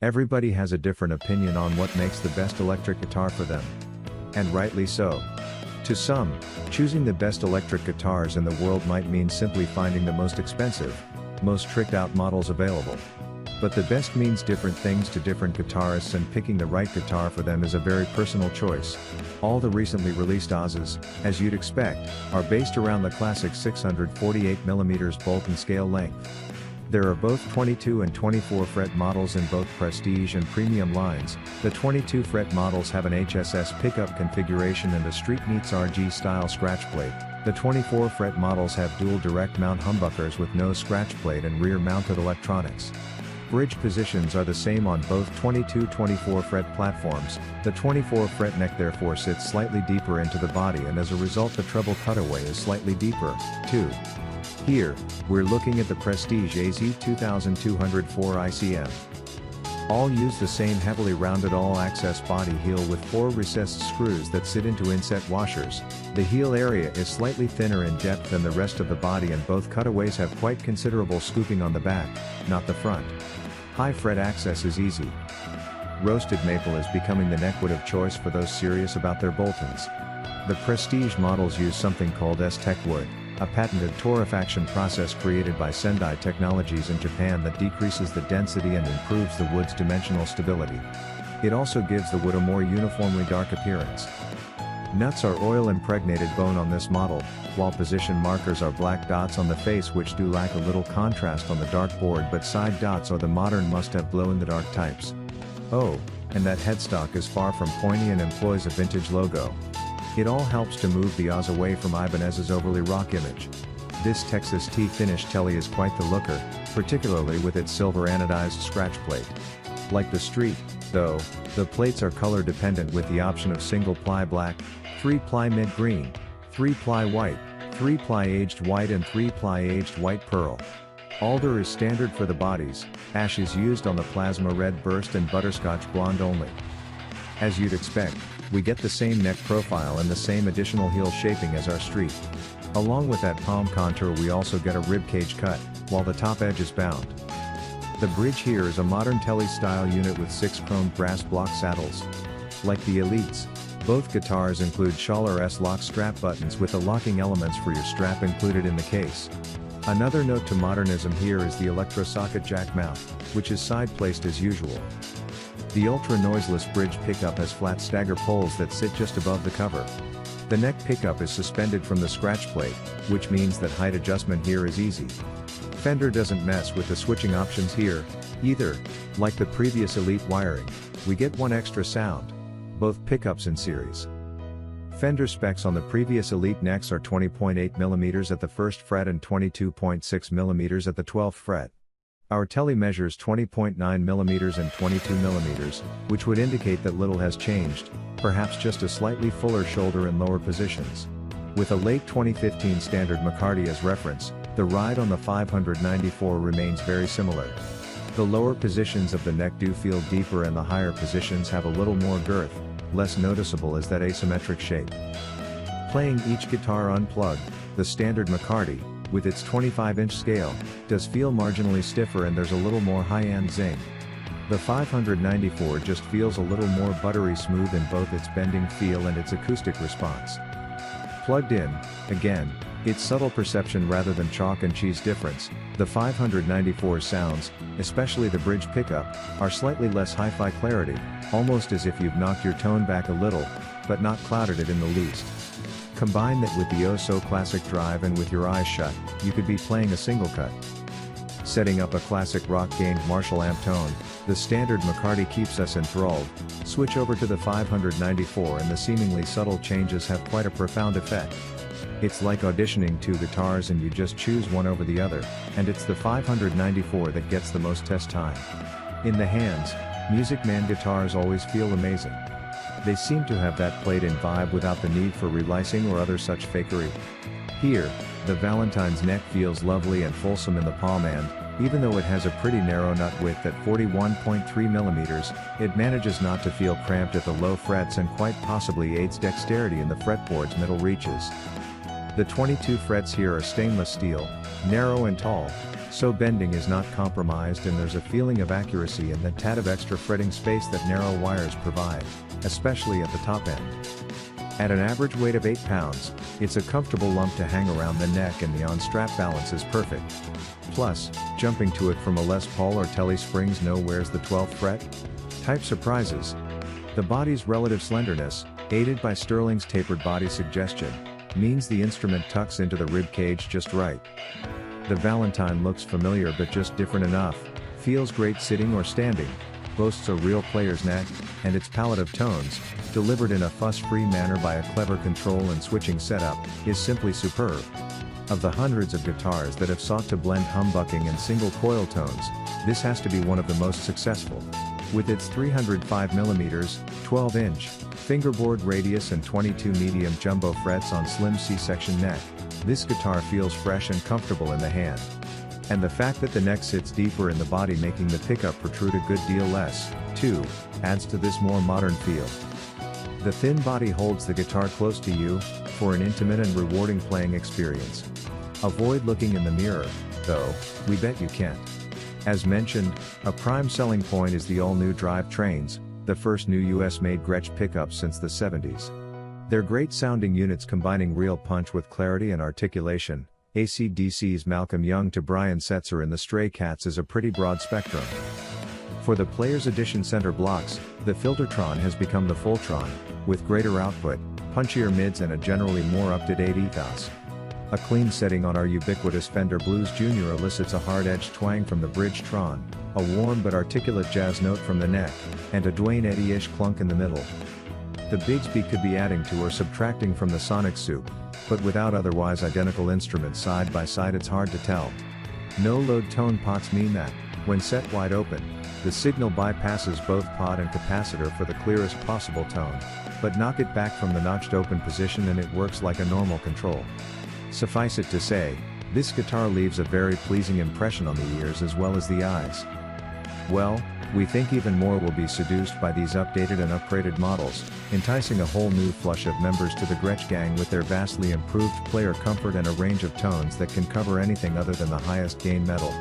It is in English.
Everybody has a different opinion on what makes the best electric guitar for them. And rightly so. To some, choosing the best electric guitars in the world might mean simply finding the most expensive, most tricked out models available. But the best means different things to different guitarists, and picking the right guitar for them is a very personal choice. All the recently released Oz's, as you'd expect, are based around the classic 648mm bolt and scale length. There are both 22 and 24 fret models in both prestige and premium lines. The 22 fret models have an HSS pickup configuration and a Street Meets RG style scratch plate. The 24 fret models have dual direct mount humbuckers with no scratch plate and rear mounted electronics. Bridge positions are the same on both 22-24 fret platforms. The 24 fret neck therefore sits slightly deeper into the body, and as a result the treble cutaway is slightly deeper, too. Here, we're looking at the Prestige AZ 2204 ICM. All use the same heavily rounded all-access body heel with 4 recessed screws that sit into inset washers. The heel area is slightly thinner in depth than the rest of the body, and both cutaways have quite considerable scooping on the back, not the front. High fret access is easy. Roasted maple is becoming the neckwood of choice for those serious about their Boltons. The Prestige models use something called S-Tech wood, a patented torrefaction process created by Sendai Technologies in Japan that decreases the density and improves the wood's dimensional stability. It also gives the wood a more uniformly dark appearance. Nuts are oil-impregnated bone on this model, while position markers are black dots on the face which do lack a little contrast on the dark board, but side dots are the modern must-have glow-in-the-dark types. Oh, and that headstock is far from pointy and employs a vintage logo. It all helps to move the Oz away from Ibanez's overly rock image. This Texas T-finish Tele is quite the looker, particularly with its silver anodized scratch plate. Like the Street, though, the plates are color dependent with the option of single-ply black, 3-ply mid-green, 3-ply white, 3-ply aged white and 3-ply aged white pearl. Alder is standard for the bodies, ash is used on the plasma red burst and butterscotch blonde only. As you'd expect, we get the same neck profile and the same additional heel shaping as our Street. Along with that palm contour we also get a ribcage cut, while the top edge is bound. The bridge here is a modern Tele-style unit with 6 chromed brass block saddles. Like the Elites, both guitars include Schaller S-Lock strap buttons with the locking elements for your strap included in the case. Another note to modernism here is the electro-socket jack mount, which is side-placed as usual. The ultra-noiseless bridge pickup has flat stagger poles that sit just above the cover. The neck pickup is suspended from the scratch plate, which means that height adjustment here is easy. Fender doesn't mess with the switching options here, either. Like the previous Elite wiring, we get one extra sound. Both pickups in series. Fender specs on the previous Elite necks are 20.8mm at the 1st fret and 22.6mm at the 12th fret. Our Tele measures 20.9mm and 22mm, which would indicate that little has changed, perhaps just a slightly fuller shoulder in lower positions. With a late 2015 standard McCarty as reference, the ride on the 594 remains very similar. The lower positions of the neck do feel deeper and the higher positions have a little more girth. Less noticeable is that asymmetric shape. Playing each guitar unplugged, the standard McCarty, with its 25-inch scale, does feel marginally stiffer and there's a little more high-end zing. The 594 just feels a little more buttery smooth in both its bending feel and its acoustic response. Plugged in, again, it's subtle perception rather than chalk and cheese difference. The 594 sounds, especially the bridge pickup, are slightly less hi-fi clarity, almost as if you've knocked your tone back a little, but not clouded it in the least. Combine that with the oh-so-classic drive and with your eyes shut, you could be playing a single cut. Setting up a classic rock-gained Marshall amp tone, the standard McCarty keeps us enthralled. Switch over to the 594 and the seemingly subtle changes have quite a profound effect. It's like auditioning 2 guitars and you just choose one over the other, and it's the 594 that gets the most test time. In the hands, Music Man guitars always feel amazing. They seem to have that played-in vibe without the need for relicing or other such fakery. Here, the Valentine's neck feels lovely and fulsome in the palm, and, even though it has a pretty narrow nut width at 41.3mm, it manages not to feel cramped at the low frets and quite possibly aids dexterity in the fretboard's middle reaches. The 22 frets here are stainless steel, narrow and tall, so bending is not compromised and there's a feeling of accuracy in the tad of extra fretting space that narrow wires provide, especially at the top end. At an average weight of 8 pounds, it's a comfortable lump to hang around the neck and the on-strap balance is perfect. Plus, jumping to it from a Les Paul or Tele Springs no where's the 12th fret? Type surprises. The body's relative slenderness, aided by Sterling's tapered body suggestion, means the instrument tucks into the rib cage just right. The Valentine looks familiar but just different enough, feels great sitting or standing, boasts a real player's neck, and its palette of tones, delivered in a fuss-free manner by a clever control and switching setup, is simply superb. Of the hundreds of guitars that have sought to blend humbucking and single coil tones, this has to be one of the most successful. With its 305mm, 12-inch, fingerboard radius and 22 medium jumbo frets on slim C-section neck, this guitar feels fresh and comfortable in the hand. And the fact that the neck sits deeper in the body making the pickup protrude a good deal less, too, adds to this more modern feel. The thin body holds the guitar close to you, for an intimate and rewarding playing experience. Avoid looking in the mirror, though, we bet you can't. As mentioned, a prime selling point is the all-new drivetrains, the first new US-made Gretsch pickups since the 70s. They're great-sounding units combining real punch with clarity and articulation. AC/DC's Malcolm Young to Brian Setzer in the Stray Cats is a pretty broad spectrum. For the Player's Edition center blocks, the Filtertron has become the Fulltron, with greater output, punchier mids and a generally more up-to-date ethos. A clean setting on our ubiquitous Fender Blues Jr. elicits a hard-edged twang from the Bridge-Tron, a warm but articulate jazz note from the neck, and a Dwayne Eddy-ish clunk in the middle. The Bigsby could be adding to or subtracting from the sonic soup, but without otherwise identical instruments side by side it's hard to tell. No-load tone pots mean that, when set wide open, the signal bypasses both pot and capacitor for the clearest possible tone, but knock it back from the notched open position and it works like a normal control. Suffice it to say, this guitar leaves a very pleasing impression on the ears as well as the eyes. Well, we think even more will be seduced by these updated and upgraded models, enticing a whole new flush of members to the Gretsch gang with their vastly improved player comfort and a range of tones that can cover anything other than the highest gain metal.